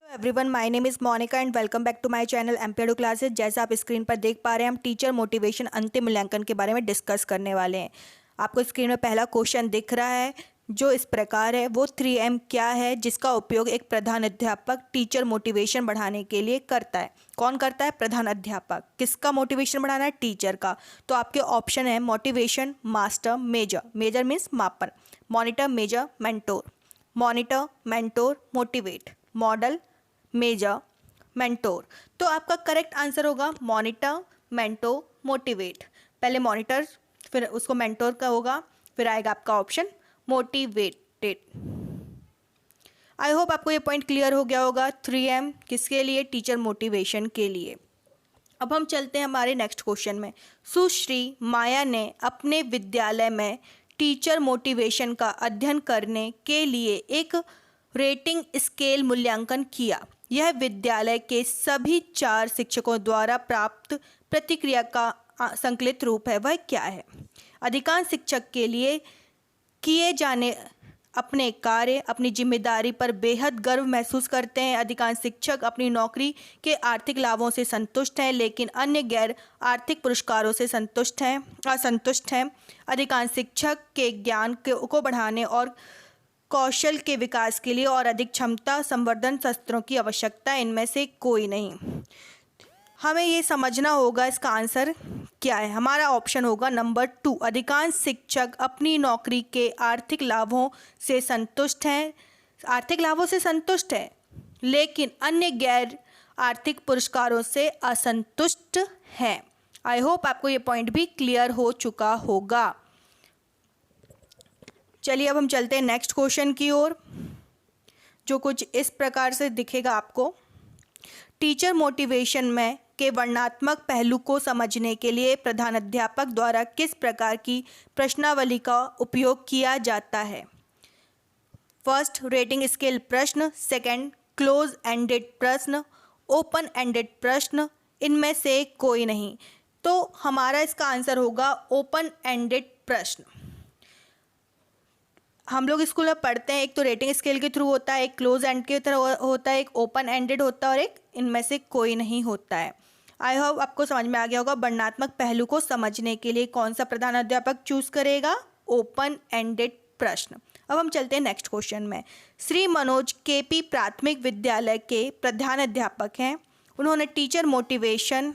Everyone, my name is Monika and welcome back to my channel एमपीएडू classes. जैसा आप screen पर देख पा रहे हैं, हम टीचर मोटिवेशन अंतिम मूल्यांकन के बारे में डिस्कस करने वाले हैं। आपको स्क्रीन में पहला क्वेश्चन दिख रहा है जो इस प्रकार है, वो 3M क्या है जिसका उपयोग एक प्रधान अध्यापक टीचर मोटिवेशन बढ़ाने के लिए करता है। कौन करता है? प्रधान अध्यापक। किसका मोटिवेशन बढ़ाना है? टीचर का। तो आपके ऑप्शन है motivation, master, major. Major means मापन, monitor, major, mentor. Monitor, mentor, motivate, model, major, mentor. तो आपका करेक्ट आंसर होगा मॉनिटर, मेंटोर, मोटिवेट। पहले मॉनिटर, फिर उसको मेंटोर का होगा, फिर आएगा आपका ऑप्शन मोटिवेटेड। आई होप आपको ये पॉइंट क्लियर हो गया होगा। 3M किसके लिए? टीचर मोटिवेशन के लिए। अब हम चलते हैं हमारे नेक्स्ट क्वेश्चन में। सुश्री माया ने अपने विद्यालय में टीचर मोटिवेशन का अध्ययन करने के लिए एक रेटिंग स्केल मूल्यांकन किया। यह विद्यालय के सभी 4 शिक्षकों द्वारा प्राप्त प्रतिक्रिया का संकलित रूप है। वह क्या है? अधिकांश शिक्षक के लिए किए जाने अपने कार्य, अपनी जिम्मेदारी पर बेहद गर्व महसूस करते हैं। अधिकांश शिक्षक अपनी नौकरी के आर्थिक लाभों से संतुष्ट हैं, लेकिन अन्य गैर आर्थिक पुरस्कारों से असंतुष्ट हैं। अधिकांश शिक्षक के ज्ञान को बढ़ाने और कौशल के विकास के लिए और अधिक क्षमता संवर्धन सत्रों की आवश्यकता, इनमें से कोई नहीं। हमें ये समझना होगा इसका आंसर क्या है। हमारा ऑप्शन होगा नंबर 2। अधिकांश शिक्षक अपनी नौकरी के आर्थिक लाभों से संतुष्ट हैं, लेकिन अन्य गैर आर्थिक पुरस्कारों से असंतुष्ट हैं। आई होप आपको ये पॉइंट भी क्लियर हो चुका होगा। चलिए अब हम चलते हैं नेक्स्ट क्वेश्चन की ओर, जो कुछ इस प्रकार से दिखेगा आपको। टीचर मोटिवेशन में के वर्णनात्मक पहलू को समझने के लिए प्रधानाध्यापक द्वारा किस प्रकार की प्रश्नावली का उपयोग किया जाता है? फर्स्ट, रेटिंग स्केल प्रश्न। सेकंड, क्लोज एंडेड प्रश्न, ओपन एंडेड प्रश्न, इनमें से कोई नहीं। तो हमारा इसका आंसर होगा ओपन एंडेड प्रश्न। हम लोग स्कूल में पढ़ते हैं, एक तो रेटिंग स्केल के थ्रू होता है, एक क्लोज एंड के तरह होता है, एक ओपन एंडेड होता है और एक इनमें से कोई नहीं होता है। आई होप आपको समझ में आ गया होगा। वर्णनात्मक पहलू को समझने के लिए कौन सा प्रधान अध्यापक चूज करेगा? ओपन एंडेड प्रश्न। अब हम चलते हैं नेक्स्ट क्वेश्चन में। श्री मनोज केपी प्राथमिक विद्यालय के प्रधान अध्यापक हैं। उन्होंने टीचर मोटिवेशन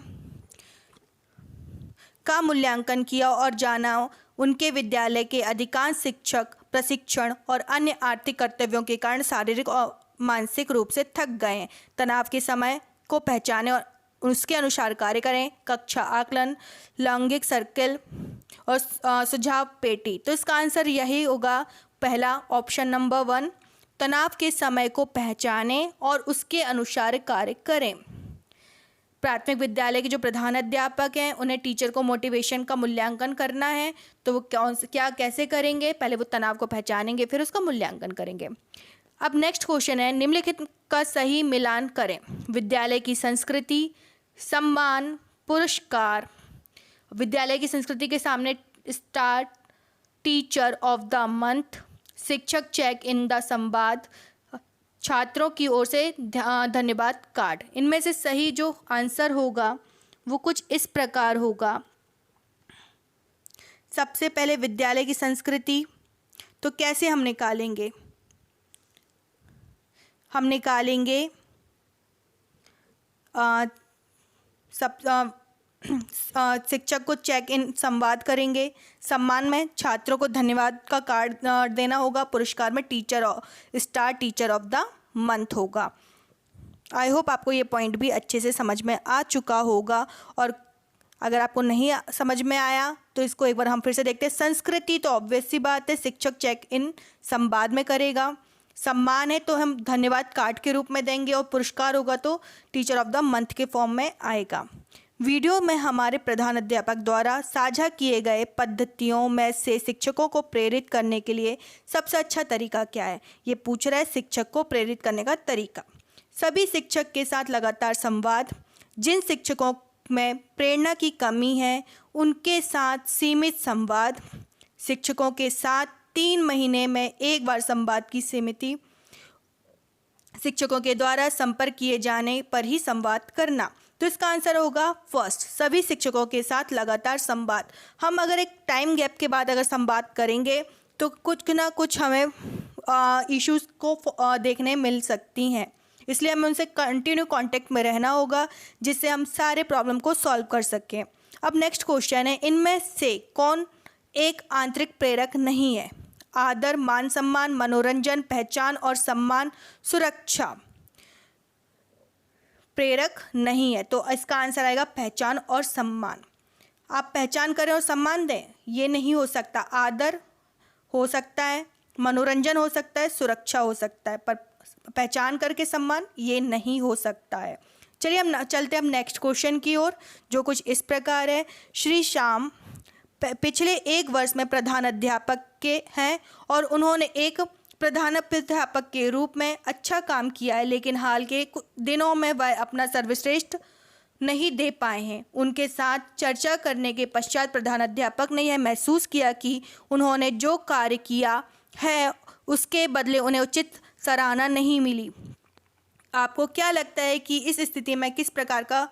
का मूल्यांकन किया और जाना उनके विद्यालय के अधिकांश शिक्षक प्रशिक्षण और अन्य आर्थिक कर्तव्यों के कारण शारीरिक और मानसिक रूप से थक गए हैं। तनाव के समय को पहचानें और उसके अनुसार कार्य करें। कक्षा आकलन, लैंगिक सर्कल और सुझाव पेटी। तो इसका आंसर यही होगा, पहला ऑप्शन नंबर 1। तनाव के समय को पहचानें और उसके अनुसार कार्य करें। प्राथमिक विद्यालय के जो प्रधान अध्यापक हैं, उन्हें टीचर को मोटिवेशन का मूल्यांकन करना है, तो वो कैसे करेंगे? पहले वो तनाव को पहचानेंगे, फिर उसका मूल्यांकन करेंगे। अब नेक्स्ट क्वेश्चन है, निम्नलिखित का सही मिलान करें। विद्यालय की संस्कृति, सम्मान, पुरस्कार। विद्यालय की संस्कृति के सामने star, teacher of the month, शिक्षक चेक इन द संवाद, छात्रों की ओर से धन्यवाद कार्ड। इनमें से सही जो आंसर होगा वो कुछ इस प्रकार होगा। सबसे पहले विद्यालय की संस्कृति, तो कैसे हम निकालेंगे? हम निकालेंगे शिक्षक को चेक इन संवाद करेंगे। सम्मान में छात्रों को धन्यवाद का कार्ड देना होगा। पुरस्कार में star teacher of the month होगा। आई होप आपको ये पॉइंट भी अच्छे से समझ में आ चुका होगा। और अगर आपको नहीं समझ में आया तो इसको एक बार हम फिर से देखते हैं। संस्कृति तो ऑब्वियस सी बात है, शिक्षक चेक इन संवाद में करेगा। सम्मान है तो हम धन्यवाद कार्ड के रूप में देंगे, और पुरस्कार होगा तो टीचर ऑफ द मंथ के फॉर्म में आएगा। वीडियो में हमारे प्रधान अध्यापक द्वारा साझा किए गए पद्धतियों में से शिक्षकों को प्रेरित करने के लिए सबसे अच्छा तरीका क्या है? ये पूछ रहा है शिक्षक को प्रेरित करने का तरीका। सभी शिक्षक के साथ लगातार संवाद। जिन शिक्षकों में प्रेरणा की कमी है उनके साथ सीमित संवाद। शिक्षकों के साथ 3 महीने में एक बार संवाद की सीमिति। शिक्षकों के द्वारा संपर्क किए जाने पर ही संवाद करना। तो इसका आंसर होगा फर्स्ट, सभी शिक्षकों के साथ लगातार संवाद। हम अगर एक टाइम गैप के बाद अगर संवाद करेंगे तो कुछ ना कुछ हमें इश्यूज़ को देखने मिल सकती हैं, इसलिए हमें उनसे कंटिन्यू कांटेक्ट में रहना होगा जिससे हम सारे प्रॉब्लम को सॉल्व कर सकें। अब नेक्स्ट क्वेश्चन है, इनमें से कौन एक आंतरिक प्रेरक नहीं है? आदर, मान सम्मान, मनोरंजन, पहचान और सम्मान, सुरक्षा। प्रेरक नहीं है, तो इसका आंसर आएगा पहचान और सम्मान। आप पहचान करें और सम्मान दें, ये नहीं हो सकता। आदर हो सकता है, मनोरंजन हो सकता है, सुरक्षा हो सकता है, पर पहचान करके सम्मान ये नहीं हो सकता है। चलिए हम चलते हैं हम नेक्स्ट क्वेश्चन की ओर, जो कुछ इस प्रकार है। श्री श्याम पिछले 1 वर्ष में प्रधान अध्यापक के हैं और उन्होंने एक प्रधान अध्यापक के रूप में अच्छा काम किया है, लेकिन हाल के दिनों में वह अपना सर्वश्रेष्ठ नहीं दे पाए हैं। उनके साथ चर्चा करने के पश्चात प्रधान अध्यापक ने यह महसूस किया कि उन्होंने जो कार्य किया है उसके बदले उन्हें उचित सराहना नहीं मिली। आपको क्या लगता है कि इस स्थिति में किस प्रकार का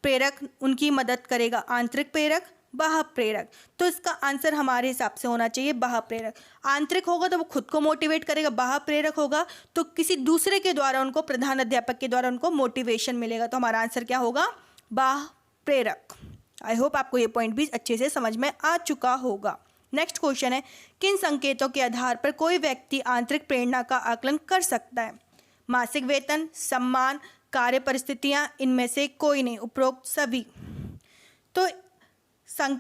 प्रेरक उनकी मदद करेगा? आंतरिक प्रेरक, बाह्य प्रेरक? तो इसका आंसर हमारे हिसाब से होना चाहिए बाह्य प्रेरक। आंतरिक होगा तो वो खुद को मोटिवेट करेगा, बाह्य प्रेरक होगा तो किसी दूसरे के द्वारा उनको, प्रधान अध्यापक के द्वारा उनको मोटिवेशन मिलेगा। तो हमारा आंसर क्या होगा? बाह्य प्रेरक। आई होप आपको ये पॉइंट भी अच्छे से समझ में आ चुका होगा। नेक्स्ट क्वेश्चन है, किन संकेतों के आधार पर कोई व्यक्ति आंतरिक प्रेरणा का आकलन कर सकता है? मासिक वेतन, सम्मान, कार्य परिस्थितियाँ, इनमें से कोई नहीं, उपरोक्त सभी। तो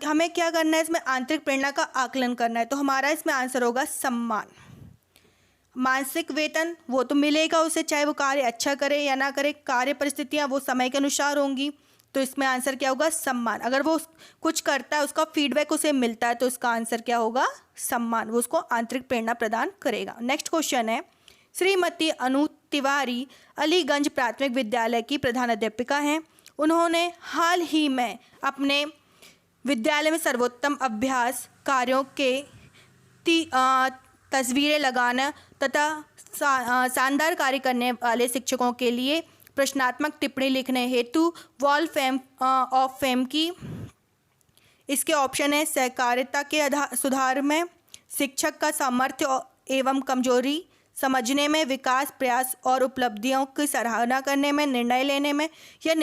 हमें क्या करना है इसमें? आंतरिक प्रेरणा का आकलन करना है, तो हमारा इसमें आंसर होगा सम्मान। मासिक वेतन वो तो मिलेगा उसे, चाहे वो कार्य अच्छा करे या ना करे। कार्य परिस्थितियाँ वो समय के अनुसार होंगी, तो इसमें आंसर क्या होगा? सम्मान। अगर वो कुछ करता है, उसका फीडबैक उसे मिलता है, तो इसका आंसर क्या होगा? सम्मान। वो उसको आंतरिक प्रेरणा प्रदान करेगा। नेक्स्ट क्वेश्चन है, श्रीमती अनु तिवारी अलीगंज प्राथमिक विद्यालय की प्रधानाध्यापिका हैं। उन्होंने हाल ही में अपने विद्यालय में सर्वोत्तम अभ्यास कार्यों के तस्वीरें लगाना तथा शानदार कार्य करने वाले शिक्षकों के लिए प्रश्नात्मक टिप्पणी लिखने हेतु वॉल ऑफ फेम की। इसके ऑप्शन है, सहकारिता के सुधार में, शिक्षक का सामर्थ्य एवं कमजोरी समझने में, विकास प्रयास और उपलब्धियों की सराहना करने में, निर्णय लेने में या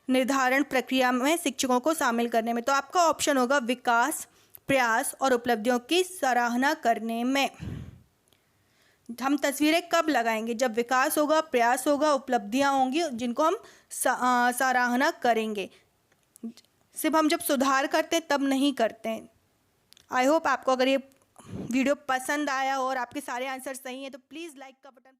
निर्धारण प्रक्रिया में शिक्षकों को शामिल करने में। तो आपका ऑप्शन होगा विकास, प्रयास और उपलब्धियों की सराहना करने में। हम तस्वीरें कब लगाएंगे? जब विकास होगा, प्रयास होगा, उपलब्धियां होंगी जिनको हम सराहना करेंगे। सिर्फ हम जब सुधार करते हैं तब नहीं करते हैं। आई होप आपको अगर ये वीडियो पसंद आया हो और आपके सारे आंसर सही हैं तो प्लीज़ लाइक का बटन